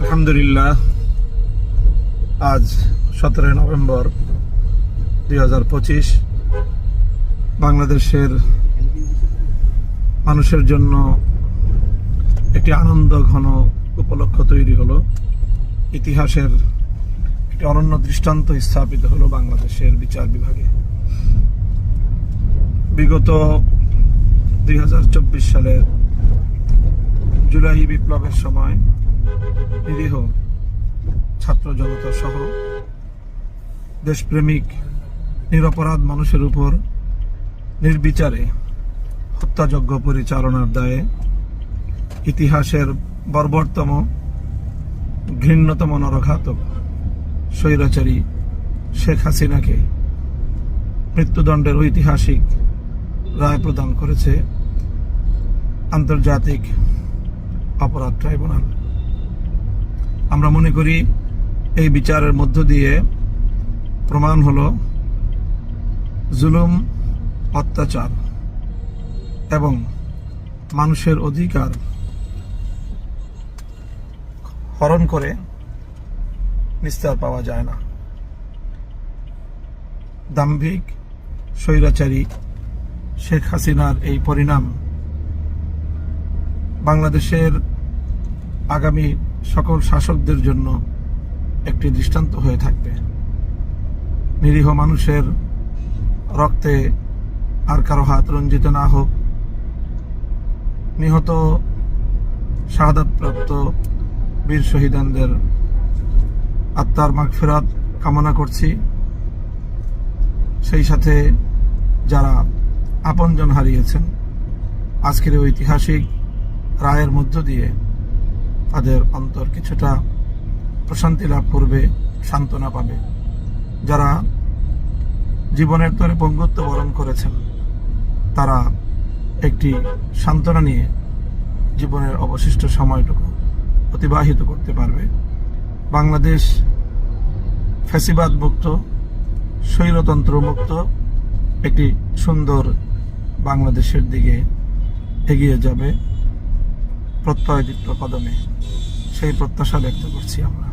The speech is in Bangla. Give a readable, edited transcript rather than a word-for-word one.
আলহামদুলিল্লাহ, আজ 17 নভেম্বর 2025 বাংলাদেশের মানুষের জন্য একটি আনন্দ ঘন উপলক্ষ তৈরি হলো। ইতিহাসের একটি অনন্য দৃষ্টান্ত স্থাপিত হলো বাংলাদেশের বিচার বিভাগে। বিগত 2024 সালের জুলাই বিপ্লবের সময় নিরীহ ছাত্র জনতা সহ দেশপ্রেমিক নিরপরাধ মানুষের উপর নির্বিচারে হত্যাযজ্ঞ পরিচালনার দায়ে ইতিহাসের বর্বরতম ঘৃণ্যতম নরঘাতক স্বৈরাচারী শেখ হাসিনাকে মৃত্যুদণ্ডের ঐতিহাসিক রায় প্রদান করেছে আন্তর্জাতিক অপরাধ ট্রাইব্যুনাল। আমরা মনে করি এই বিচারের মধ্য দিয়ে প্রমাণ হলো জুলুম, অত্যাচার এবং মানুষের অধিকার হরণ করে নিস্তার পাওয়া যায় না। দাম্ভিক স্বৈরাচারী শেখ হাসিনার এই পরিণাম বাংলাদেশের আগামী সকল শাসকদের জন্য একটি দৃষ্টান্ত হয়ে থাকবে। নিরীহ মানুষের রক্তে আর কারো হাত রঞ্জিত না হোক। নিহত শাহাদাতপ্রাপ্ত বীর শহীদানদের আত্মার মাগফিরাত কামনা করছি। সেই সাথে যারা আপনজন হারিয়েছেন, আজকের ঐতিহাসিক রায়ের মধ্য দিয়ে তাদের অন্তর কিছুটা প্রশান্তি লাভ করবে, সান্ত্বনা পাবে। যারা জীবনের তরে পঙ্গুত্ব বরণ করেছেন, তারা একটি সান্ত্বনা নিয়ে জীবনের অবশিষ্ট সময়টুকু অতিবাহিত করতে পারবে। বাংলাদেশ ফ্যাসিবাদ মুক্ত, স্বৈরতন্ত্র মুক্ত একটি সুন্দর বাংলাদেশের দিকে এগিয়ে যাবে প্রত্যয়দীপ্ত কদমে। সেই প্রত্যাশা ব্যক্ত করছি আমরা।